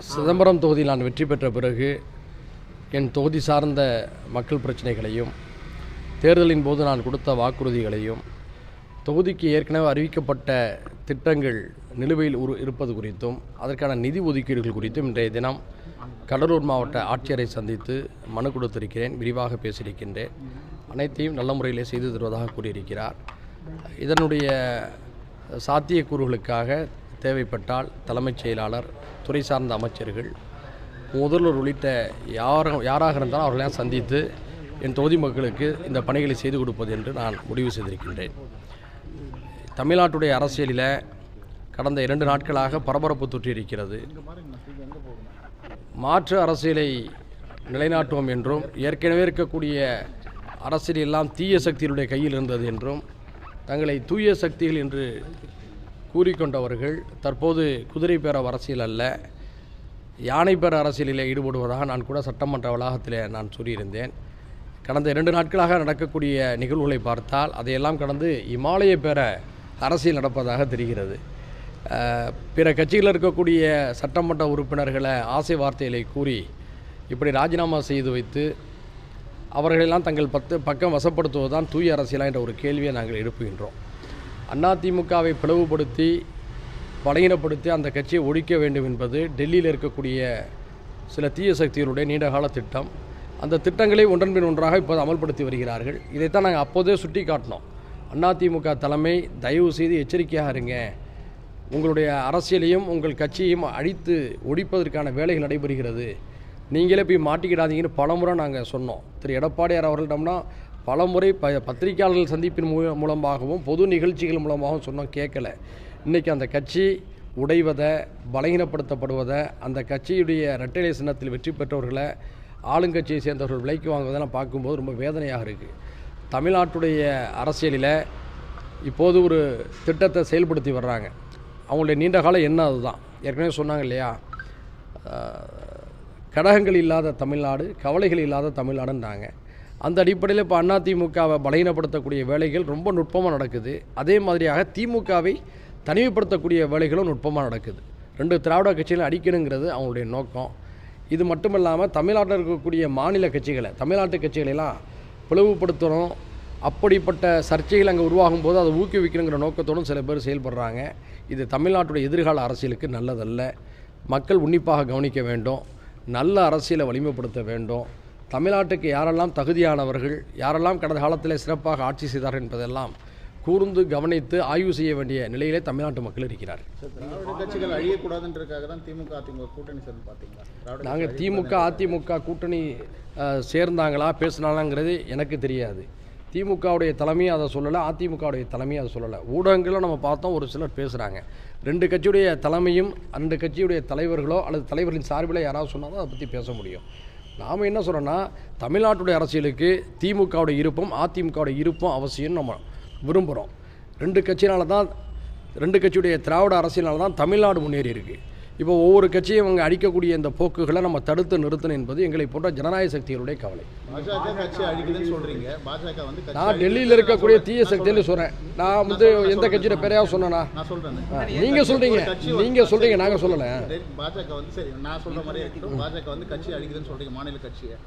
சிதம்பரம் தொகுதியில் நான் வெற்றி பெற்ற பிறகு என் தொகுதி சார்ந்த மக்கள் பிரச்சனைகளையும் தேர்தலின் போது நான் கொடுத்த வாக்குறுதிகளையும் தொகுதிக்கு ஏற்கனவே அறிவிக்கப்பட்ட திட்டங்கள் நிலுவையில் இருப்பது குறித்தும் அதற்கான நிதி ஒதுக்கீடுகள் குறித்தும் இன்றைய தினம் கடலூர் மாவட்ட ஆட்சியரை சந்தித்து மனு கொடுத்திருக்கிறேன். விரிவாக பேசியிருக்கின்றேன். அனைத்தையும் நல்ல முறையிலே செய்து தருவதாக கூறியிருக்கிறார். இதனுடைய சாத்தியக்கூறுகளுக்காக தேவைப்பட்டால் தலைமைச் செயலாளர், துறை சார்ந்த அமைச்சர்கள், முதல்வர் உள்ளிட்ட யாராக இருந்தாலும் அவர்களெல்லாம் சந்தித்து என் தொகுதி மக்களுக்கு இந்த பணிகளை செய்து கொடுப்பது என்று நான் முடிவு செய்திருக்கின்றேன். தமிழ்நாட்டுடைய அரசியலில் கடந்த 2 நாட்களாக பரபரப்பு தொற்றியிருக்கிறது. மாற்று அரசியலை நிலைநாட்டுவோம் என்றும் ஏற்கனவே இருக்கக்கூடிய அரசியல் எல்லாம் தீய சக்திகளுடைய கையில் இருந்தது என்றும் தங்களை தூய சக்திகள் என்று கூறிக்கொண்டவர்கள் தற்போது குதிரை பேர அரசியல் அல்ல, யானை பேர அரசியலில் ஈடுபடுவதாக நான் கூட சட்டமன்ற வளாகத்தில் நான் சொல்லியிருந்தேன். கடந்த 2 நாட்களாக நடக்கக்கூடிய நிகழ்வுகளை பார்த்தால் அதையெல்லாம் கடந்து இமாலய பேர அரசியல் நடப்பதாக தெரிகிறது. பிற கட்சிகளில் இருக்கக்கூடிய சட்டமன்ற உறுப்பினர்களை ஆசை வார்த்தைகளை கூறி இப்படி ராஜினாமா செய்து வைத்து அவர்களெல்லாம் தங்கள் பக்கம் வசப்படுத்துவதுதான் தூய அரசியலா என்ற ஒரு கேள்வியை நாங்கள் எழுப்புகின்றோம். அதிமுகவை பிளவுபடுத்தி பலகீனப்படுத்தி அந்த கட்சியை ஒழிக்க வேண்டும் என்பது டெல்லியில் இருக்கக்கூடிய சில தீய சக்திகளுடைய நீண்டகால திட்டம். அந்த திட்டங்களை ஒன்றன் பின் ஒன்றாக இப்போது அமல்படுத்தி வருகிறார்கள். இதைத்தான் நாங்கள் அப்போதே சுட்டி காட்டினோம். அதிமுக தலைமை தயவு செய்து எச்சரிக்கையாக இருங்க, உங்களுடைய அரசியலையும் உங்கள் கட்சியையும் அழித்து ஒழிப்பதற்கான வேலைகள் நடைபெறுகிறது, நீங்களே போய் மாட்டிக்கிடாதீங்கன்னு பலமுறை நாங்கள் சொன்னோம். திரு எடப்பாடியார் அவர்களிடம்னா பலமுறை பத்திரிகையாளர்கள் சந்திப்பின் மூலமாகவும் பொது நிகழ்ச்சிகள் மூலமாகவும் சொன்னோம், கேட்கல. இன்றைக்கி அந்த கட்சி உடைவதை, பலகீனப்படுத்தப்படுவதை, அந்த கட்சியுடைய இரட்டைலை சின்னத்தில் வெற்றி பெற்றவர்களை ஆளுங்கட்சியை சேர்ந்தவர்கள் விலைக்கு வாங்குவதெல்லாம் பார்க்கும்போது ரொம்ப வேதனையாக இருக்குது. தமிழ்நாட்டுடைய அரசியலில் இப்போது ஒரு திட்டத்தை செயல்படுத்தி வர்றாங்க. அவங்களுடைய நீண்டகால எண்ணம் அதுதான். ஏற்கனவே சொன்னாங்க இல்லையா, கடகங்கள் இல்லாத தமிழ்நாடு, கவலைகள் இல்லாத தமிழ்நாடுன்றாங்க. அந்த அடிப்படையில் இப்போ அதிமுகவை பலகீனப்படுத்தக்கூடிய வேலைகள் ரொம்ப நுட்பமாக நடக்குது. அதே மாதிரியாக திமுகவை தனிமைப்படுத்தக்கூடிய வேலைகளும் நுட்பமாக நடக்குது. 2 திராவிட கட்சிகளை அடிக்கணுங்கிறது அவங்களுடைய நோக்கம். இது மட்டும் இல்லாமல் தமிழ்நாட்டில் இருக்கக்கூடிய மாநில கட்சிகளை, தமிழ்நாட்டு கட்சிகளெல்லாம் பிளவுபடுத்தணும், அப்படிப்பட்ட சர்ச்சைகள் அங்கே உருவாகும் போது அதை ஊக்குவிக்கணுங்கிற நோக்கத்தோடும் சில பேர் செயல்படுறாங்க. இது தமிழ்நாட்டுடைய எதிர்கால அரசியலுக்கு நல்லதல்ல. மக்கள் உன்னிப்பாக கவனிக்க வேண்டும். நல்ல அரசியலை வலிமைப்படுத்த வேண்டும். தமிழ்நாட்டுக்கு யாரெல்லாம் தகுதியானவர்கள், யாரெல்லாம் கடந்த காலத்தில் சிறப்பாக ஆட்சி செய்தார்கள் என்பதெல்லாம் கூர்ந்து கவனித்து ஆய்வு செய்ய வேண்டிய நிலையிலே தமிழ்நாட்டு மக்கள் இருக்கிறார். கட்சிகள் அழியக்கூடாதுன்றதுக்காக தான் திமுக அதிமுக கூட்டணி சேர்ந்து பார்த்தீங்களா? நாங்கள் திமுக அதிமுக கூட்டணி சேர்ந்தாங்களா பேசினாலாங்கிறது எனக்கு தெரியாது. திமுகவுடைய தலைமையும் அதை சொல்லலை, அதிமுகவுடைய தலைமையும் அதை சொல்லலை. ஊடகங்களும் நம்ம பார்த்தோம், ஒரு சிலர் பேசுகிறாங்க. 2 கட்சியுடைய தலைமையும் 2 கட்சியுடைய தலைவர்களோ அல்லது தலைவர்களின் சார்பில் யாராவது சொன்னாலும் அதை பற்றி பேச முடியும். நாம் என்ன சொல்கிறோன்னா, தமிழ்நாட்டுடைய அரசியலுக்கு திமுகவுடைய இருப்பும் அதிமுகவுடைய இருப்பும் அவசியம் நம்ம விரும்புகிறோம். 2 கட்சியினால தான், 2 கட்சியுடைய திராவிட அரசியலால் தான் தமிழ்நாடு முன்னேறி இருக்குது. இப்போ ஒவ்வொரு கட்சியும் அவங்க அடிக்கக்கூடிய இந்த போக்குகளை நம்ம தடுத்து நிறுத்தணும் என்பது எங்களை போன்ற ஜனநாயக சக்திகளுடைய கவலை. நான் டெல்லியில் இருக்கக்கூடிய தீய சக்தின்னு சொல்கிறேன். நான் வந்து எந்த கட்சியோட பேரையாவது சொன்னேன்னா? நீங்கள் சொல்கிறீங்க, நாங்கள் சொல்லலை. பாஜக வந்து சரி, நான் சொல்கிற மாதிரி இருக்கட்டும். பாஜக வந்து கட்சி அழிக்குதுன்னு சொல்கிறீங்க. மாநில கட்சியை,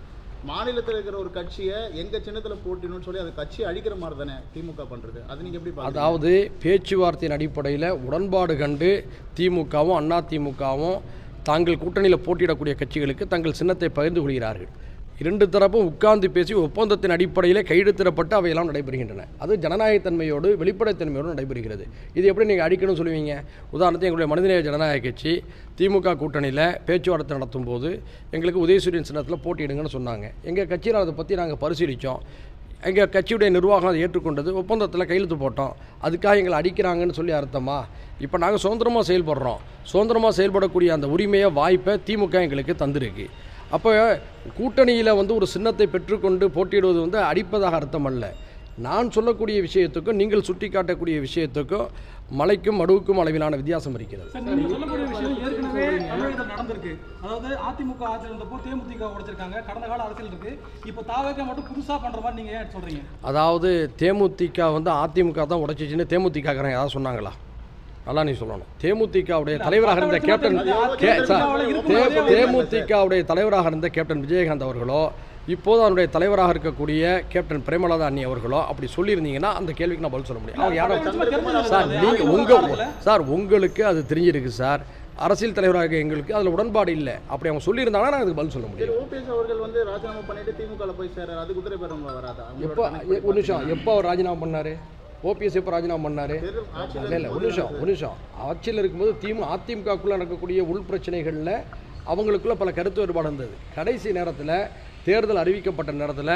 மாநிலத்தில் இருக்கிற ஒரு கட்சியை எங்கள் சின்னத்தில் போட்டின்னு சொல்லி அது கட்சியை அழிக்கிற மாதிரி தானே திமுக பண்ணுறது. அது நீங்கள் எப்படி? அதாவது பேச்சுவார்த்தையின் அடிப்படையில் உடன்பாடு கண்டு திமுகவும் அதிமுகவும் தாங்கள் கூட்டணியில் போட்டியிடக்கூடிய கட்சிகளுக்கு தங்கள் சின்னத்தை பகிர்ந்து கொள்கிறார்கள். 2 தரப்பும் உட்கார்ந்து பேசி ஒப்பந்தத்தின் அடிப்படையில் கையெழுத்திடப்பட்டு அவையெல்லாம் நடைபெறுகின்றன. அது ஜனநாயகத்தன்மையோடு வெளிப்படைத்தன்மையோடு நடைபெறுகிறது. இது எப்படி நீங்கள் அடிக்கணும்னு சொல்லுவீங்க? உதாரணத்துக்கு எங்களுடைய மனிதநேய ஜனநாயக கட்சி திமுக கூட்டணியில் பேச்சுவார்த்தை நடத்தும் போது எங்களுக்கு உதயசூரியன் சின்னத்தில் போட்டியிடுங்கன்னு சொன்னாங்க. எங்கள் கட்சியில் அதை பற்றி நாங்கள் பரிசீலித்தோம். எங்கள் கட்சியுடைய நிர்வாகம் அதை ஏற்றுக்கொண்டது, ஒப்பந்தத்தில் கையெழுத்து போட்டோம். அதுக்காக எங்களை அடிக்கிறாங்கன்னு சொல்லி அர்த்தமா? இப்போ நாங்கள் சுதந்திரமாக செயல்படுறோம். சுதந்திரமாக செயல்படக்கூடிய அந்த உரிமையை, வாய்ப்பை திமுக எங்களுக்கு தந்திருக்கு. அப்போ கூட்டணியில் வந்து ஒரு சின்னத்தை பெற்றுக்கொண்டு போட்டியிடுவது வந்து அடிப்பதாக அர்த்தம் அல்ல. நான் சொல்லக்கூடிய விஷயத்துக்கும் நீங்கள் சுட்டி காட்டக்கூடிய விஷயத்துக்கும் மலைக்கும் மடுவுக்கும் அளவிலான வித்தியாசம் இருக்கிறது. அதாவது அதிமுக ஆட்சியில் இருந்தப்போ தேமுதிக உடைச்சிருக்காங்க, கடந்த கால அரசியல் இருக்கு. இப்போ தாவேக மட்டும் புதுசாக பண்ணுற மாதிரி நீங்கள் ஏன் சொல்கிறீங்க? அதாவது தேமுதிக வந்து அதிமுக தான் உடைச்சிச்சுன்னு தேமுதிக யாராவது சொன்னாங்களா? நல்லா நீ சொல்லணும். தேமுதிகவுடைய தலைவராக இருந்த கேப்டன் தேமுதிகவுடைய தலைவராக இருந்த கேப்டன் விஜயகாந்த் அவர்களோ இப்போது அவருடைய தலைவராக இருக்கக்கூடிய கேப்டன் பிரேமலதா அண்ணி அவர்களோ அப்படி சொல்லியிருந்தீங்கன்னா அந்த கேள்விக்கு நான் பதில் சொல்ல முடியும். அவங்க யாரும் சார் நீங்கள் உங்களுக்கு அது தெரிஞ்சிருக்கு சார். அரசியல் தலைவராக எங்களுக்கு அதில் உடன்பாடு இல்லை. அப்படி அவங்க சொல்லியிருந்தாங்கன்னா நான் அதுக்கு பதில் சொல்ல முடியும். ஓபிஎஸ் அவர்கள் வந்து ராஜினாமா பண்ணிட்டு திமுகவில் போய் சேர அது குதிரை பேரம்ல வராதா? ஒரு நிமிஷம், எப்போ அவர் ராஜினாமா பண்ணார்? ஓபிஎஸ் எப்போ ராஜினாமா பண்ணார்? இல்லை ஒரு நிமிஷம் ஆட்சியில் இருக்கும்போது அதிமுகக்குள்ளே நடக்கக்கூடிய உள் பிரச்சனைகளில் அவங்களுக்குள்ள பல கருத்து வேறுபாடு இருந்தது. கடைசி நேரத்தில் தேர்தல் அறிவிக்கப்பட்ட நேரத்தில்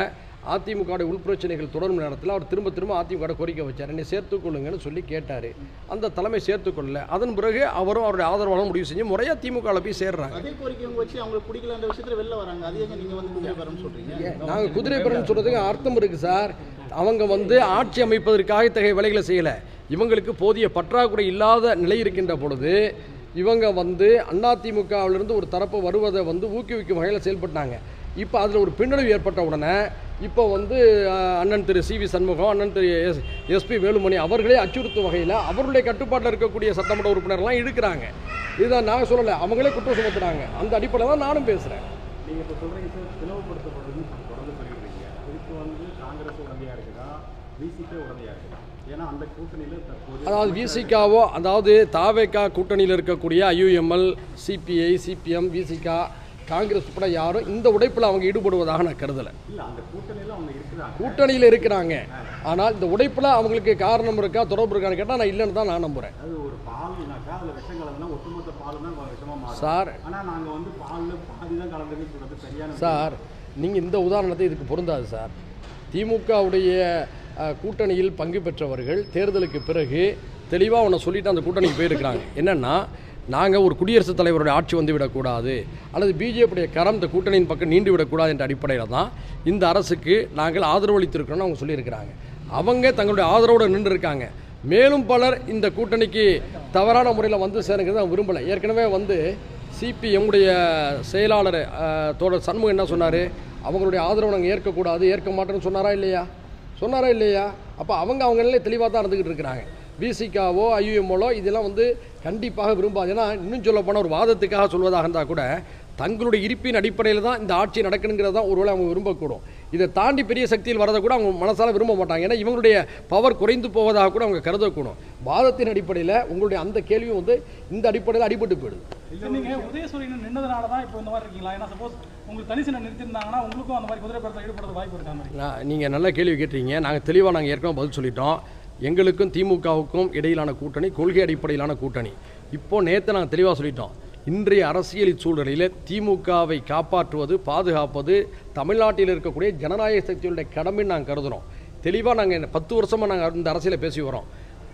அதிமுக உள்பிரச்சனைகள் தொடரும் நேரத்தில் அவர் திரும்ப அதிமுக கோரிக்கை வச்சார், என்னை சேர்த்துக்கொள்ளுங்கன்னு சொல்லி கேட்டார். அந்த தலைமை சேர்த்துக்கொள்ளல. அதன் பிறகு அவரும் அவருடைய ஆதரவாளரும் முடிவு செஞ்சு முறையாக திமுகவில் போய் சேர்றாங்க. அதே கோரிக்கை வச்சு அவங்களுக்கு பிடிக்கல அந்த விஷயத்தில் வெளில வராங்க. அதே நீங்கள் வந்து குதிரை பேரம் சொல்கிறீங்க. நாங்கள் குதிரை பேரம் சொல்கிறதுக்கு அர்த்தம் இருக்குது சார். அவங்க வந்து ஆட்சி அமைப்பதற்காக இத்தகைய வேலைகளை செய்யலை. இவங்களுக்கு போதிய பற்றாக்குறை இல்லாத நிலை இருக்கின்ற பொழுது இவங்க வந்து அதிமுகவிலிருந்து ஒரு தரப்பு வருவதை வந்து ஊக்குவிக்கும் வகையில் செயல்பட்டாங்க. இப்போ அதில் ஒரு பின்னடைவு ஏற்பட்ட உடனே இப்போ வந்து அண்ணன் திரு சி வி சண்முகம், அண்ணன் திரு எஸ்பி வேலுமணி அவர்களே அச்சுறுத்தும் வகையில் அவர்களுடைய கட்டுப்பாட்டில் இருக்கக்கூடிய சட்டமன்ற உறுப்பினர்லாம் இழுக்கிறாங்க. இதுதான் நாங்கள் சொல்லலை, அவங்களே குற்றம் சுமத்துறாங்க. அந்த அடிப்படையில் தான் நானும் பேசுகிறேன். நீங்கள் இப்போ சொல்கிறீங்க சார், பிளவுபடுத்தப்படுறதுன்னு தொடர்ந்து சொல்லிடுறீங்க. இதுக்கு வந்து காங்கிரஸ் உடந்தையாக இருக்குதா, பிசிகே உடந்தையாக இருக்குதா? ஏன்னா அந்த கூட்டணியில் தற்போது அதாவது விசிகாவோ, அதாவது தாவேகா கூட்டணியில் இருக்கக்கூடிய IUML, CBI, CPM, Visika, Congress உட்பட யாரும் இந்த உடைப்பில் அவங்க ஈடுபடுவதாக நான் கருதலை. இல்லை, அந்த கூட்டணியில் அவங்க இருக்கிறாங்க, கூட்டணியில் இருக்கிறாங்க. ஆனால் இந்த உடைப்பில் அவங்களுக்கு காரணம் இருக்கா, தொடர்பு இருக்கான்னு கேட்டால் நான் இல்லைன்னு தான் நான் நம்புகிறேன். அது ஒரு பால்னாக்கா அதில் விஷம் கலந்துனா ஒட்டுமொத்த பால் தான் விஷமாக மாறும் சார். ஆனால் நாங்கள் வந்து பாலில் பாதி தான் கலந்துன்னு சொல்கிறது சரியான சார். நீங்கள் இந்த உதாரணத்தை இதுக்கு பொருந்தாது சார். திமுகவுடைய கூட்டணியில் பங்கு பெற்றவர்கள் தேர்தலுக்கு பிறகு தெளிவாக ஒன்று சொல்லிவிட்டு அந்த கூட்டணிக்கு போயிருக்கிறாங்க. என்னென்னா, நாங்கள் ஒரு குடியரசுத் தலைவருடைய ஆட்சி வந்து விடக்கூடாது, அல்லது பிஜேபியுடைய கரம் இந்த கூட்டணியின் பக்கம் நீண்டு விடக்கூடாது என்ற அடிப்படையில் தான் இந்த அரசுக்கு நாங்கள் ஆதரவு அளித்திருக்கிறோன்னு அவங்க சொல்லியிருக்கிறாங்க. அவங்க தங்களுடைய ஆதரவோடு நின்று இருக்காங்க. மேலும் பலர் இந்த கூட்டணிக்கு தவறான முறையில் வந்து சேருங்கிறது அவங்க விரும்பலை. ஏற்கனவே வந்து சிபிஎம்முடைய செயலாளர் தோழர் சண்முகம் என்ன சொன்னார், அவங்களுடைய ஆதரவை நாங்கள் ஏற்கக்கூடாது, ஏற்க மாட்டேன்னு சொன்னாரா இல்லையா? அப்போ அவங்க நிலையை தெளிவாக தான் இருந்துக்கிட்டு இருக்கிறாங்க. பிசிகாவோ ஐயுஎம்ஓலோ இதெல்லாம் வந்து கண்டிப்பாக விரும்பாது. ஏன்னா இன்னும் சொல்ல போனால் ஒரு வாதத்துக்காக சொல்வதாக இருந்தால் கூட தங்களுடைய இருப்பின் அடிப்படையில் தான் இந்த ஆட்சி நடக்கணுங்கிறது தான் ஒருவேளை அவங்க விரும்பக்கூடும். இதை தாண்டி பெரிய சக்தியில் வரதை கூட அவங்க மனசால விரும்ப மாட்டாங்க. ஏன்னா இவங்களுடைய பவர் குறைந்து போவதாக கூட அவங்க கருதக்கூடும். வாதத்தின் அடிப்படையில் உங்களுடைய அந்த கேள்வியும் வந்து இந்த அடிப்படையில் அடிபட்டு போயிடுது. நீங்கள் உதயசூரியன் நின்றதுனால தான் இப்போ இந்த மாதிரி இருக்கீங்களா? ஏன்னா சப்போஸ் உங்களுக்கு தனிசனை நிறுத்திருந்தாங்கன்னா உங்களுக்கும் அந்த மாதிரி குதிரை பேரத்தில் ஈடுபடுறது வாய்ப்பு இருக்கா? நீங்கள் நல்ல கேள்வி கேட்டீங்க. நாங்கள் ஏற்கனவே பதில் சொல்லிட்டோம். எங்களுக்கும் திமுகவுக்கும் இடையிலான கூட்டணி கொள்கை அடிப்படையிலான கூட்டணி. இப்போது நேற்று நாங்கள் தெளிவாக சொல்லிட்டோம். இன்றைய அரசியல் சூழ்நிலையில் திமுகவை காப்பாற்றுவது, பாதுகாப்பது தமிழ்நாட்டில் இருக்கக்கூடிய ஜனநாயக சக்திகளுடைய கடமைன்னு நாங்கள் கருதுகிறோம். தெளிவாக நாங்கள் 10 வருஷமாக நாங்கள் இந்த அரசியலை பேசி வரோம்.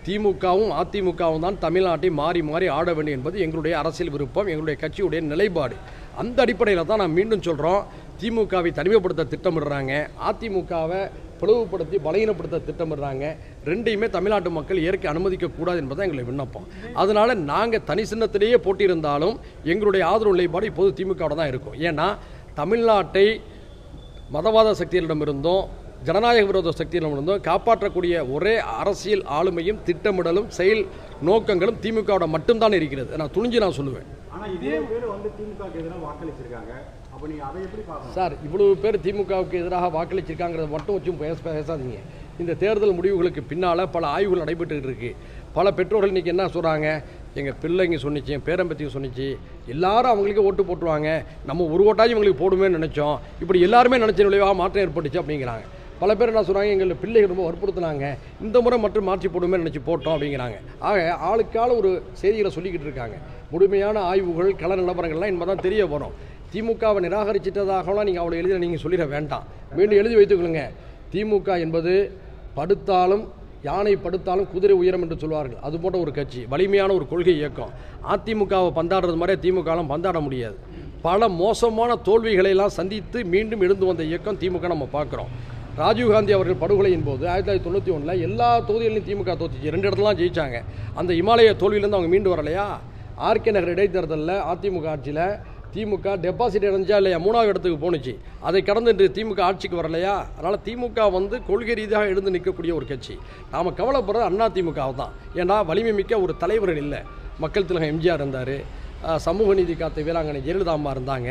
திமுகவும் அதிமுகவும் தான் தமிழ்நாட்டை மாறி மாறி ஆட வேண்டும் என்பது எங்களுடைய அரசியல் விருப்பம், எங்களுடைய கட்சியுடைய நிலைப்பாடு. அந்த அடிப்படையில் தான் நான் மீண்டும் சொல்கிறோம், திமுகவை தனிமைப்படுத்த திட்டமிடுறாங்க, அதிமுகவை பிளவுபடுத்தி பலகீனப்படுத்த திட்டமிடுறாங்க. ரெண்டையுமே தமிழ்நாட்டு மக்கள் ஏற்க அனுமதிக்கக்கூடாது என்பது எங்களுடைய விண்ணப்பம். அதனால் நாங்கள் தனி சின்னத்திலேயே போட்டியிருந்தாலும் எங்களுடைய ஆதரவு நிலைப்பாடு இப்போது திமுகவோட தான் இருக்கும். ஏன்னா தமிழ்நாட்டை மதவாத சக்திகளிடமிருந்தும் ஜனநாயக விரோத சக்திகளிடமிருந்தும் காப்பாற்றக்கூடிய ஒரே அரசியல் ஆளுமையும் திட்டமிடலும் செயல் நோக்கங்களும் திமுகவோட மட்டும்தான் இருக்கிறது. நான் துணிஞ்சு சொல்லுவேன். ஆனால் இதே பேர் வந்து திமுகவுக்கு எதிராக வாக்களிச்சிருக்காங்க. அப்போ நீங்கள் அதை எப்படி பார்க்கணும் சார்? இவ்வளவு பேர் திமுகவுக்கு எதிராக வாக்களிச்சிருக்காங்கிறத மட்டும் வச்சு பேசாதீங்க. இந்த தேர்தல் முடிவுகளுக்கு பின்னால் பல ஆய்வுகள் நடைபெற்றுக்கிட்டு இருக்கு. பல பெற்றோர்கள் இன்றைக்கி என்ன சொல்கிறாங்க, எங்கள் பிள்ளைங்க சொன்னிச்சு, என் பேரம்பத்திங்க சொன்னிச்சு, எல்லாரும் அவங்களுக்கு ஓட்டு போட்டுருவாங்க, நம்ம ஒரு ஓட்டாச்சும் இவங்களுக்கு போடுமேன்னு நினச்சோம், இப்படி எல்லாருமே நினச்ச விளைவாக மாற்றம் ஏற்பட்டுச்சு அப்படிங்கிறாங்க. பல பேர் என்ன சொல்கிறாங்க, எங்கள் பிள்ளைகள் ரொம்ப வற்புறுத்தினாங்க, இந்த முறை மற்றும் மாற்றி போடுமே நினச்சி போட்டோம் அப்படிங்கிறாங்க. ஆக ஆளுக்கால ஒரு செய்திகளை சொல்லிக்கிட்டு இருக்காங்க. முழுமையான ஆய்வுகள் கள நிலவரங்கள்லாம் இனிமேல் தான் தெரிய வரும். திமுகவை நிராகரிச்சிட்டதாகலாம் நீங்கள் அவ்வளோ எழுதி நீங்கள் சொல்லிட வேண்டாம். மீண்டும் எழுதி வைத்துக்கொள்ளுங்க. திமுக என்பது படுத்தாலும் யானை படுத்தாலும் குதிரை உயரம் என்று சொல்வார்கள். அது போன்ற ஒரு கட்சி, வலிமையான ஒரு கொள்கை இயக்கம். அதிமுகவை பந்தாடுறது மாதிரி திமுகலாம் பந்தாட முடியாது. பல மோசமான தோல்விகளையெல்லாம் சந்தித்து மீண்டும் எழுந்து வந்த இயக்கம் திமுக நம்ம பார்க்குறோம். ராஜீவ்காந்தி அவர்கள் படுகொலையின் போது 1991 எல்லா தொகுதிகளிலும் திமுக தோத்துச்சு, 2 இடத்துலாம் ஜெயிச்சாங்க. அந்த இமாலய தோல்வியிலேருந்து அவங்க மீண்டு வரலையா? ஆர்கே நகர் இடைத்தேர்தலில் அதிமுக ஆட்சியில் திமுக டெபாசிட் அடைஞ்சா இல்லையா 3வது இடத்துக்கு போணுச்சு. அதை கடந்து இன்று திமுக ஆட்சிக்கு வரலையா? அதனால் திமுக வந்து கொள்கை ரீதியாக எழுந்து நிற்கக்கூடிய ஒரு கட்சி. நாம் கவலைப்படுறது அண்ணா திமுகவை தான். ஏன்னா வலிமை மிக்க ஒரு தலைவர்கள் இல்லை. மக்கள் திலகம் எம்ஜிஆர் இருந்தார், சமூக நீதி காத்த வீராங்கனை ஜெயலலிதா அம்மா இருந்தாங்க.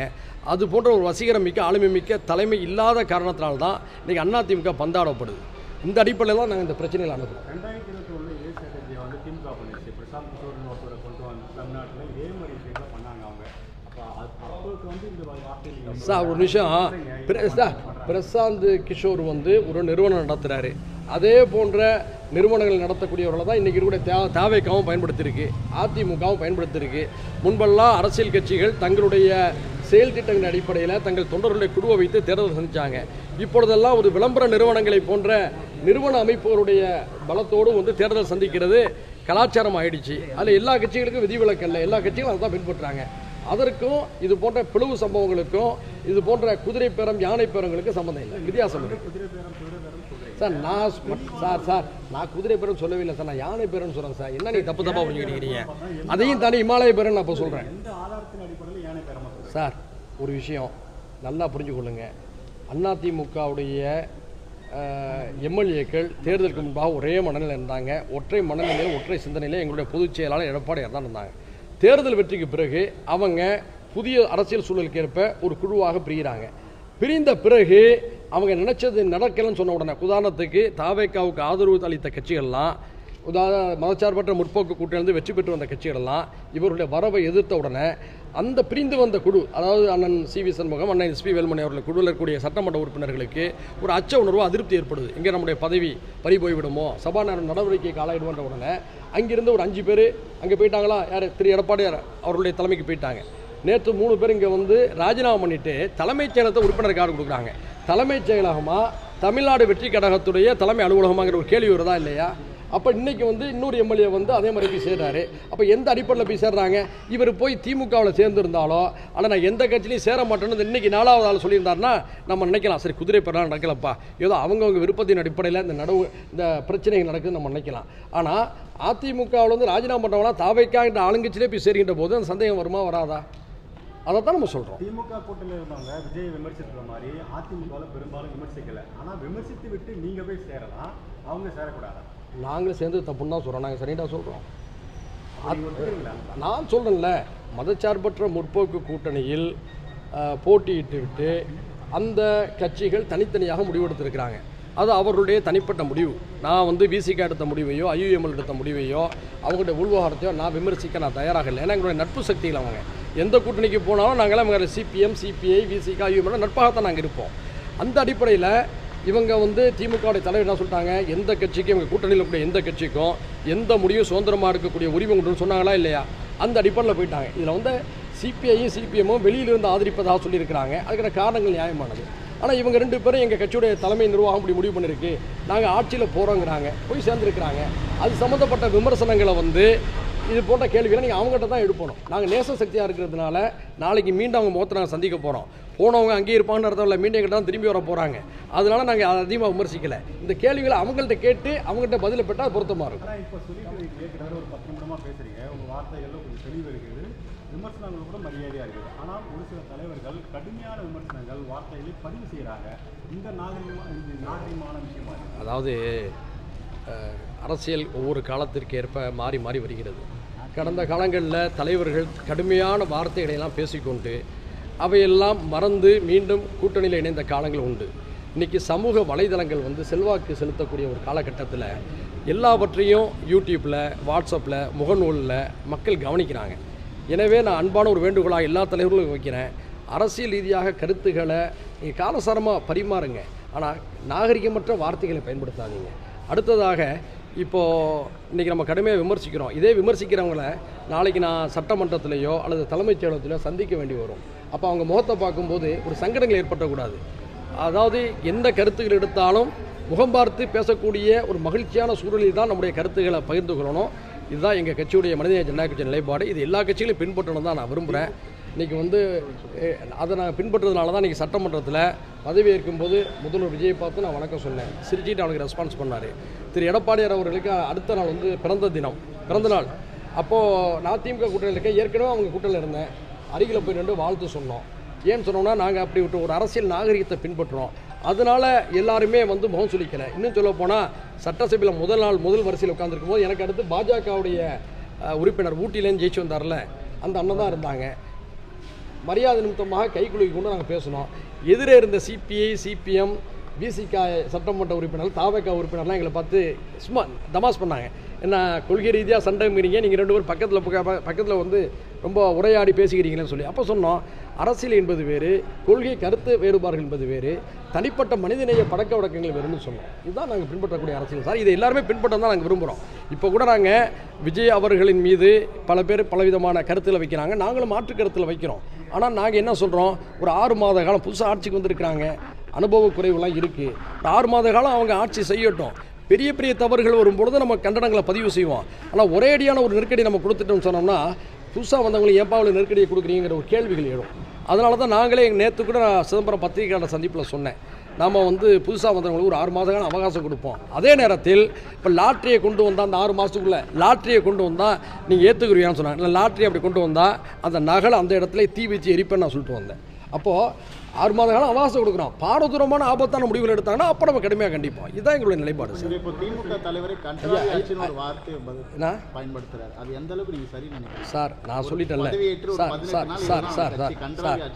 அது போன்ற ஒரு வசீகரம் மிக்க ஆளுமை மிக்க தலைமை இல்லாத காரணத்தினால்தான் இன்றைக்கி அண்ணா திமுக பந்தாடப்படுது. இந்த அடிப்படையில் தான் நாங்கள் இந்த பிரச்சனைகள் அனுப்புகிறோம். 2021 இதே ஸ்ட்ராட்டஜியை வந்து திமுக பண்ணிச்சு. பிரசாந்த் கிஷோர்னு ஒருத்தரை கொண்டு வந்து தமிழ்நாட்டில் இதே மாதிரி விஷயங்களை பண்ணாங்க அவங்க. அப்போக்கு வந்து இந்த வார்த்தை சார் ஒரு நிமிஷம் சார், பிரசாந்த் கிஷோர் வந்து ஒரு நிறுவனம் நடத்துகிறாரு. அதே போன்ற நிறுவனங்கள் நடத்தக்கூடியவர்களை தான் இன்றைக்கி இருக்கக்கூடிய தாவேக்காவும் பயன்படுத்தியிருக்கு, அதிமுகவும் பயன்படுத்தியிருக்கு. முன்பெல்லாம் அரசியல் கட்சிகள் தங்களுடைய செயல் திட்டங்களின் அடிப்படையில் தங்கள் தொண்டர்களுடைய குழுவை வைத்து தேர்தல் சந்தித்தாங்க. இப்பொழுதெல்லாம் ஒரு விளம்பர நிறுவனங்களை போன்ற நிறுவன அமைப்புகளுடைய பலத்தோடு வந்து தேர்தல் சந்திக்கிறது கலாச்சாரம் ஆயிடுச்சு. அதில் எல்லா கட்சிகளுக்கும் விதிவிலக்கு இல்லை, எல்லா கட்சிகளும் அதை தான் பின்பற்றுறாங்க. அதற்கும் இது போன்ற பிளவு சம்பவங்களுக்கும் இது போன்ற குதிரை பேரம் யானை பேரங்களுக்கும் சம்மந்தம் இல்லை, வித்தியாசம் இருக்குது சார். நான் குதிரை பேரம் சொல்லவே இல்லை சார், நான் யானை பேரன்னு சொல்கிறேன் சார். என்ன நீங்கள் தப்பு தப்பாக புரிஞ்சுக்கிட்டீங்க? அதையும் தாண்டி இமாலய பேரன் நான் இப்போ சொல்கிறேன் சார். ஒரு விஷயம் நல்லா புரிஞ்சுக்கொள்ளுங்க. அதிமுகவுடைய எம்எல்ஏக்கள் தேர்தலுக்கு முன்பாக ஒரே மனநிலையில் இருந்தாங்க. ஒற்றை மனநிலையில் ஒற்றை சிந்தனையில் எங்களுடைய பொதுச் செயலாளர் எடப்பாடியார் தான் இருந்தாங்க. தேர்தல் வெற்றிக்கு பிறகு அவங்க புதிய அரசியல் சூழலுக்கு ஏற்ப ஒரு குழுவாக பிரிகிறாங்க. பிரிந்த பிறகு அவங்க நினைச்சது நடக்கலன்னு சொன்ன உடனே, உதாரணத்துக்கு தாவேக்காவுக்கு ஆதரவு அளித்த கட்சிகள்லாம், மதச்சார்பற்ற முற்போக்கு கூட்டிலிருந்து வெற்றி பெற்று வந்த கட்சிகளெல்லாம் இவருடைய வரவை எதிர்த்த உடனே அந்த பிரிந்து வந்த குழு, அதாவது அண்ணன் சி.வி. சண்முகம், அண்ணன் எஸ்.பி. வேலுமணி அவர்கள் குழுவில் இருக்கக்கூடிய சட்டமன்ற உறுப்பினர்களுக்கு ஒரு அச்ச உணர்வு, அதிருப்தி ஏற்படுது. இங்கே நம்முடைய பதவி பறி போய்விடுமோ, சபாநாயகர் நடவடிக்கைக்கு ஆளாயிடுவோன்ற உடனே அங்கிருந்து ஒரு 5 பேர் அங்கே போயிட்டாங்களா, யார் திரு எடப்பாடியார் அவர்களுடைய தலைமைக்கு போயிட்டாங்க. நேற்று 3 பேர் இங்கே வந்து ராஜினாமா பண்ணிவிட்டு தலைமைச் செயலகத்தை உறுப்பினர் கார்டு கொடுக்குறாங்க. தலைமைச் செயலகமாக தமிழ்நாடு வெற்றி கழகத்துடைய தலைமை அலுவலகமாங்கிற ஒரு கேள்வி வருதா இல்லையா? அப்போ இன்றைக்கி வந்து இன்னொரு எம்எல்ஏ வந்து அதே மாதிரி போய் சேர்றாரு. அப்போ எந்த அடிப்படையில் போய் சேர்றாங்க? இவர் போய் திமுகவில் சேர்ந்துருந்தாலோ, ஆனால் நான் எந்த கட்சியிலையும் சேர மாட்டேன்னு இன்றைக்கி 4வது ஆள் சொல்லியிருந்தாருன்னா நம்ம நினைக்கலாம், சரி குதிரை பெறலாம் நடக்கலப்பா, ஏதோ அவங்கவுங்க விருப்பத்தின் அடிப்படையில் இந்த பிரச்சனைகள் நடக்குதுன்னு நம்ம நினைக்கலாம். ஆனால் அதிமுகவில் வந்து ராஜினாமா பண்ணுறவங்களாம் தாவைக்காங்கிற ஆளுங்கட்சியிலே போய் சேர்கின்ற போது அந்த சந்தேகம் வருமா வராதா? அதை தான் நம்ம சொல்கிறோம். திமுக கூட்டணியில் இருந்தவங்க விஜய் விமர்சிக்கிற மாதிரி அதிமுகவில் பெரும்பாலும் விமர்சிக்கலை. ஆனால் விமர்சித்து விட்டு நீங்கள் போய் சேரலாம், அவங்க சேரக்கூடாதா? நாங்களும் சேர்ந்து தப்புன்னு தான் சொல்கிறோம். நாங்கள் சரியாக சொல்கிறோம். நான் சொல்கிறேன்ல, மதச்சார்பற்ற முற்போக்கு கூட்டணியில் போட்டியிட்டு விட்டு அந்த கட்சிகள் தனித்தனியாக முடிவெடுத்திருக்கிறாங்க. அது அவர்களுடைய தனிப்பட்ட முடிவு. நான் வந்து விசிகா எடுத்த முடிவையோ ஐயுஎம்எல் எடுத்த முடிவையோ அவங்களுடைய உள்விவகாரத்தையோ நான் விமர்சிக்க நான் தயாராக இல்லை. ஏன்னா எங்களுடைய நட்பு சக்திகள் அவங்க எந்த கூட்டணிக்கு போனாலும் நாங்களாம் இவங்க சிபிஎம், சிபிஐ, விசிகா, ஐயுஎம்எல் நட்பாகத்தான் நாங்கள் இருப்போம். அந்த அடிப்படையில் இவங்க வந்து திமுகவுடைய தலைவர் என்ன சொல்லிட்டாங்க, எந்த கட்சிக்கும் இவங்க கூட்டணியில் இருக்கக்கூடிய எந்த கட்சிக்கும் எந்த முடிவும் சுதந்திரமாக இருக்கக்கூடிய உரிமை உண்டுன்னு சொன்னாங்களா இல்லையா? அந்த அடிப்படையில் போயிட்டாங்க. இதில் வந்து சிபிஐயும் சிபிஎம்மும் வெளியிலிருந்து ஆதரிப்பதாக சொல்லியிருக்கிறாங்க. அதுக்கான காரணங்கள் நியாயமானது. ஆனால் இவங்க 2 பேரும் எங்கள் கட்சியுடைய தலைமை நிர்வாகம் இப்படி முடிவு பண்ணியிருக்கு, நாங்கள் ஆட்சியில் போகிறோங்கிறாங்க, போய் சேர்ந்துருக்கிறாங்க. அது சம்மந்தப்பட்ட விமர்சனங்களை வந்து இது போன்ற கேள்விகளை நீங்கள் அவங்ககிட்ட தான் எடுப்பணும். நாங்கள் நேச சக்தியாக இருக்கிறதுனால நாளைக்கு மீண்டும் அவங்க முகத்தை நாங்கள் சந்திக்க போகிறோம். போனவங்க அங்கேயே இருப்பாங்கன்னு அர்த்தம், மீண்டும் எங்கிட்ட தான் திரும்பி வர போகிறாங்க. அதனால நாங்கள் அதிகமாக விமர்சிக்கலை. இந்த கேள்விகளை அவங்கள்ட்ட கேட்டு அவங்கள்ட்ட பதில் பெற்றால் பொருத்தமாக இருக்கும். ஆனால் இப்போ சொல்லிட்டு கிட்டத்தட்ட ஒரு 10 நிமிடமாக பேசுகிறீங்க, உங்கள் வார்த்தைகளில் கொஞ்சம் தெளிவு இருக்குது, விமர்சனங்கள் கூட மரியாதையாக இருக்குது. ஆனால் ஒரு சில தலைவர்கள் கடுமையான விமர்சனங்கள் வார்த்தைகளை பதிவு செய்கிறாங்க. இந்த நாகரிகமான விஷயமா இருக்குது. அதாவது அரசியல் ஒவ்வொரு காலத்திற்கு ஏற்ப மாறி மாறி வருகிறது. கடந்த காலங்களில் தலைவர்கள் கடுமையான வார்த்தைகளை எல்லாம் பேசிக்கொண்டு அவையெல்லாம் மறந்து மீண்டும் கூட்டணியில் இணைந்த காலங்கள் உண்டு. இன்றைக்கி சமூக வலைதளங்கள் வந்து செல்வாக்கு செலுத்தக்கூடிய ஒரு காலகட்டத்தில் எல்லாவற்றையும் யூடியூப்பில், வாட்ஸ்அப்பில், முகநூலில் மக்கள் கவனிக்கிறாங்க. எனவே நான் அன்பான ஒரு வேண்டுகோளாக எல்லா தலைவர்களும் வைக்கிறேன், அரசியல் ரீதியாக கருத்துக்களை நீங்கள் காலசாரமாக பரிமாறுங்க, ஆனால் நாகரிகமற்ற வார்த்தைகளை பயன்படுத்தாதீங்க. அடுத்ததாக இப்போது இன்றைக்கி நம்ம கடுமையாக விமர்சிக்கிறோம். இதே விமர்சிக்கிறவங்கள நாளைக்கு நான் சட்டமன்றத்திலேயோ அல்லது தலைமைச் செயலகத்திலையோ சந்திக்க வேண்டி வரும். அப்போ அவங்க முகத்தை பார்க்கும்போது ஒரு சங்கடங்கள் ஏற்படக்கூடாது. அதாவது எந்த கருத்துக்கள் எடுத்தாலும் முகம் பார்த்து பேசக்கூடிய ஒரு மகிழ்ச்சியான சூழலில் தான் நம்முடைய கருத்துக்களை பகிர்ந்து கொள்ளணும். இதுதான் எங்கள் கட்சியுடைய மனிதநேய ஜனநாயக கட்சி நிலைப்பாடு. இது எல்லா கட்சிகளையும் பின்பற்றணும் தான் நான் விரும்புகிறேன். இன்றைக்கி வந்து அதை நான் பின்பற்றுறதுனால தான் இன்றைக்கி சட்டமன்றத்தில் பதவி ஏற்கும்போது முதல்வர் விஜயை பார்த்து நான் வணக்கம் சொன்னேன். சிரிச்சிட்டு அவனுக்கு ரெஸ்பான்ஸ் பண்ணார். திரு எடப்பாடியார் அவர்களுக்கு அடுத்த நாள் வந்து பிறந்த நாள். அப்போது நான் திமுக கூட்டணியில் இருக்கேன், ஏற்கனவே அவங்க கூட்டணியில் இருந்தேன். அருகில் போய் நின்று வாழ்த்து சொன்னோம். ஏன்னு சொன்னோம்னா நாங்கள் அப்படி ஒரு அரசியல் நாகரிகத்தை பின்பற்றுறோம். அதனால் எல்லாருமே வந்து முகம் சுளிக்கலை. இன்னும் சொல்ல போனால் சட்டசபையில் முதல் வரிசையில் உட்காந்துருக்கும் போது எனக்கு அடுத்து பாஜகவுடைய உறுப்பினர் ஊட்டியிலேருந்து ஜெயிச்சு வந்தார்ல அந்த அண்ணன் தான் இருந்தாங்க. மரியாதை நிமித்தமாக கைக்குலுக்கி கொண்டு நாங்கள் பேசினோம். எதிரே இருந்த சிபிஐ, சிபிஎம், விசிக சட்டமன்ற உறுப்பினர்கள், தாவக உறுப்பினர்லாம் எங்களை பார்த்து சும்மா தமாஸ் பண்ணாங்க. என்ன கொள்கை ரீதியாக சண்டைங்கிறீங்க, நீங்கள் 2 பேர் பக்கத்தில் வந்து ரொம்ப உரையாடி பேசிக்கிறீங்களேன்னு சொல்லி. அப்போ சொன்னோம், அரசியல் என்பது வேறு, கொள்கை கருத்து வேறுபாடுகள் என்பது வேறு, தனிப்பட்ட மனிதநேய பழக்க வழக்கங்கள் வேறுன்னு சொன்னோம். இதுதான் நாங்கள் பின்பற்றக்கூடிய அரசியல் சார். இதை எல்லாருமே பின்பற்ற தான் நாங்கள் விரும்புகிறோம். இப்போ கூட நாங்கள் விஜய் அவர்களின் மீது பல பேர் பலவிதமான கருத்தில் வைக்கிறாங்க, நாங்களும் மாற்று கருத்தில் வைக்கிறோம். ஆனால் நாங்கள் என்ன சொல்கிறோம், ஒரு 6 மாத காலம் புதுசாக ஆட்சிக்கு வந்திருக்கிறாங்க, அனுபவ குறைவுலாம் இருக்குது. ஒரு 6 மாத காலம் அவங்க ஆட்சி செய்யட்டும். பெரிய பெரிய தவறுகள் வரும்பொழுது நம்ம கண்டனங்களை பதிவு செய்வோம். ஆனால் ஒரேடியான ஒரு நெருக்கடி நம்ம கொடுத்துட்டோம்னு சொன்னோம்னா புதுசாக வந்தவங்களுக்கு ஏப்பா அவ்வளோ நெருக்கடியை கொடுக்குறீங்கிற ஒரு கேள்விகள் எழும். அதனால தான் நாங்களே நேற்று கூட நான் சிதம்பரம் பத்திரிகையாளர் சந்திப்பில் சொன்னேன், நாம் வந்து புதுசாக வந்தவங்களுக்கு ஒரு 6 மாத காலம் அவகாசம் கொடுப்போம். அதே நேரத்தில் இப்போ லாட்ரியை கொண்டு வந்தால் அந்த 6 மாதத்துக்குள்ளே லாட்ரியை கொண்டு வந்தால் நீங்கள் ஏற்றுக்குருவியான்னு சொன்னாங்க. இல்லை, லாட்ரி அப்படி கொண்டு வந்தால் அந்த நகலை அந்த இடத்துல தீ வச்சு எரிப்பேன்னு நான் சொல்லிட்டு வந்தேன். அப்போது 6 மாத காலம் அவகாசம் கொடுக்குறோம். பாரதூரமான ஆபத்தான முடிவுகள் எடுத்தாங்கன்னா அப்போ நம்ம கடுமையாக கண்டிப்போம். இதுதான் எங்களுடைய நிலைப்பாடு சார். இப்போ திமுக தலைவரை கண்ட்ரோல் ஆட்சின்னு ஒரு வார்த்தையை பயன்படுத்துறாரு. அது எந்த அளவுக்கு நீங்கள் சரி நினைக்கிறீங்க சார்? நான் சொல்லிட்டேன்ல சார்,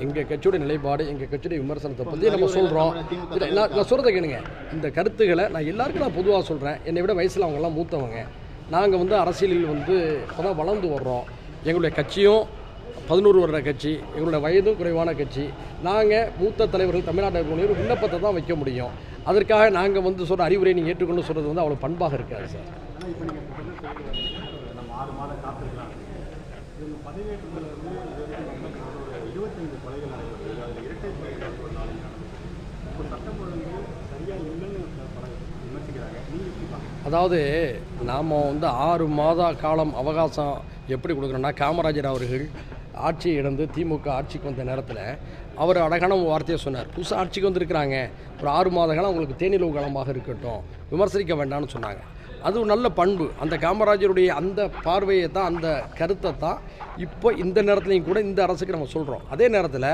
எங்கள் கட்சியோட நிலைப்பாடு, எங்கள் கட்சியோட விமர்சனத்தை பற்றி நம்ம சொல்கிறோம். நான் சொல்கிறத கேளுங்க. இந்த கருத்துக்களை நான் எல்லாருக்கும் நான் பொதுவாக சொல்கிறேன். என்னை விட வயசில் அவங்கெல்லாம் மூத்தவங்க. நாங்கள் வந்து அரசியலில் வந்து இப்போ தான் வளர்ந்து வர்றோம். எங்களுடைய கட்சியும் 11 வருட கட்சி, எங்களுடைய வயதும் குறைவான கட்சி. நாங்கள் மூத்த தலைவர்கள் தமிழ்நாட்டில் ஒரு விண்ணப்பத்தை தான் வைக்க முடியும். அதற்காக நாங்கள் வந்து சொல்கிற அறிவுரை நீங்கள் ஏற்றுக்கொண்டு சொல்கிறது வந்து அவ்வளோ பண்பாக இருக்காது சார். ஆனால் இப்போ நீங்கள் நம்ம 6 மாதம் காத்திருக்கலாம். இவங்க பதவியேற்றத்தில் வந்து 25 கொலைகள் நடக்குது. அதில் இரட்டை கொலைகள் ஒரு நாளைக்கு நடக்குது. இப்போ சட்டம் ஒழுங்கு சரியாக இல்லைன்னு விமர்சிக்கிறாங்க. நீங்கள் எப்படி பார்க்குறீங்க? அதாவது நாம் வந்து 6 மாத காலம் அவகாசம் எப்படி கொடுக்குறோன்னா, காமராஜர் அவர்கள் ஆட்சியை இழந்து திமுக ஆட்சிக்கு வந்த நேரத்தில் அவர் அழகான வார்த்தையை சொன்னார். புதுசாக ஆட்சிக்கு வந்திருக்கிறாங்க, ஒரு 6 மாத காலம் உங்களுக்கு தேனிலவு காலமாக இருக்கட்டும், விமர்சிக்க வேண்டாம்னு சொன்னாங்க. அது ஒரு நல்ல பண்பு. அந்த காமராஜருடைய அந்த பார்வையை தான், அந்த கருத்தை தான் இப்போ இந்த நேரத்துலையும் கூட இந்த அரசுக்கு நம்ம சொல்கிறோம். அதே நேரத்தில்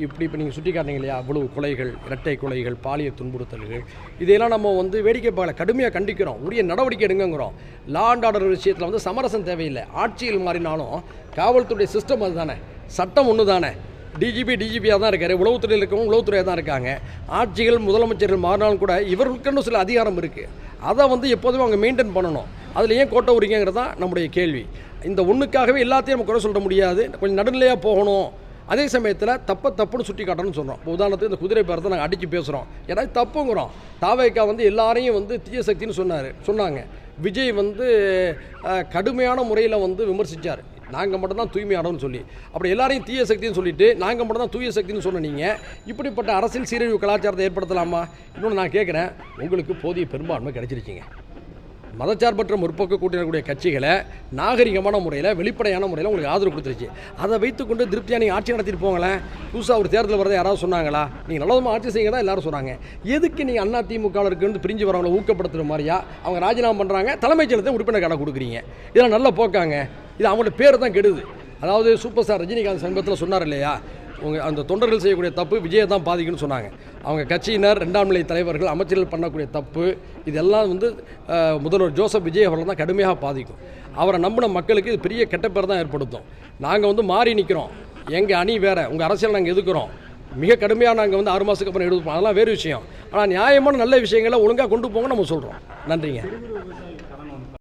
இப்போ நீங்கள் சுட்டி காட்டினீங்க இல்லையா, அவ்வளவு கொலைகள், இரட்டை கொலைகள், பாலியல் துன்புறுத்தல்கள், இதையெல்லாம் நம்ம வந்து வேடிக்கை பார்க்கல, கடுமையாக கண்டிக்கிறோம். உரிய நடவடிக்கை எடுங்கிறோம். லா அண்ட் ஆர்டர் விஷயத்தில் வந்து சமரசம் தேவையில்லை. ஆட்சியில் மாறினாலும் காவல்துறை சிஸ்டம் அது தானே, சட்டம் ஒன்று தானே. டிஜிபியாக தான் இருக்கார், உளவுத்துறையில் இருக்கவங்க உளவுத்துறையாக தான் இருக்காங்க. ஆட்சிகள், முதலமைச்சர்கள் மாறினாலும் கூட இவர்களுக்குன்னு சில அதிகாரம் இருக்குது. அதை வந்து எப்போதுமே அவங்க மெயின்டைன் பண்ணணும். அதில் ஏன் கோட்டை உரிங்கிறது தான் நம்முடைய கேள்வி. இந்த ஒன்றுக்காகவே எல்லாத்தையும் நம்ம குறை சொல்ல முடியாது, கொஞ்சம் நடுநிலையாக போகணும். அதே சமயத்தில் தப்புன்னு சுட்டி காட்டணும்னு சொல்கிறோம். இப்போ உதாரணத்துக்கு இந்த குதிரை பேரத்தை நாங்கள் அடித்து பேசுகிறோம், ஏதாவது தப்புங்கிறோம். தாவேக்கா வந்து எல்லாரையும் வந்து தீய சக்தின்னு சொன்னாங்க. விஜய் வந்து கடுமையான முறையில் வந்து விமர்சித்தார், நாங்கள் மட்டும்தான் தூய்மையானோன்னு சொல்லி. அப்படி எல்லாரையும் தீய சக்தின்னு சொல்லிவிட்டு நாங்கள் மட்டும் தான் தூய சக்தின்னு சொன்ன நீங்கள் இப்படிப்பட்ட அரசியல் சீரழிவு கலாச்சாரத்தை ஏற்படுத்தலாமா? இன்னொன்று நான் கேட்குறேன், உங்களுக்கு போதிய பெரும்பான்மை கிடைச்சிருக்கீங்க. மதச்சார்பற்ற முற்போக்கு கூட்டினக்கூடிய கட்சிகளை நாகரிகமான முறையில், வெளிப்படையான முறையில் உங்களுக்கு ஆதரவு கொடுத்துருச்சு. அதை வைத்துக்கொண்டு திருப்தியாக நீங்கள் ஆட்சி நடத்திட்டு போங்களேன். புதுசாக ஒரு தேர்தல் வரதை யாராவது சொன்னாங்களா? நீங்கள் நல்லதுமா ஆட்சி செய்யுங்க தான் எல்லாரும் சொன்னாங்க. எதுக்கு நீங்கள் அண்ணா திமுக இருக்குன்னு பிரிஞ்சு வரவங்களை ஊக்கப்படுத்துகிற மாதிரியா அவங்க ராஜினாமா பண்ணுறாங்க, தலைமைச் செயலகத்தை உறுப்பினர் கடை கொடுக்குறீங்க. இதெல்லாம் நல்ல போக்காங்க. இது அவங்களோட பேர் தான் கெடுது. அதாவது சூப்பர் ஸ்டார் ரஜினிகாந்த் சமீபத்தில் சொன்னார் இல்லையா, அந்த தொண்டர்கள் செய்யக்கூடிய தப்பு விஜயை தான் பாதிக்குன்னு சொன்னாங்க. அவங்க கட்சியினர், 2ஆம் நிலை தலைவர்கள், அமைச்சர்கள் பண்ணக்கூடிய தப்பு இதெல்லாம் வந்து முதல்வர் ஜோசப் விஜய் அவர்கள் தான் கடுமையாக பாதிக்கும். அவரை நம்பின மக்களுக்கு இது பெரிய கெட்ட பேர் தான் ஏற்படுத்தும். நாங்கள் வந்து மாறி நிற்கிறோம், எங்கள் அணி வேறு, உங்கள் அரசியல் நாங்கள் எதுக்குறோம், மிக கடுமையாக நாங்கள் வந்து 6 மாதத்துக்கு அப்புறம் எடுப்போம், அதெல்லாம் வேறு விஷயம். ஆனால் நியாயமான நல்ல விஷயங்களை ஒழுங்காக கொண்டு போங்க நம்ம சொல்கிறோம். நன்றிங்க.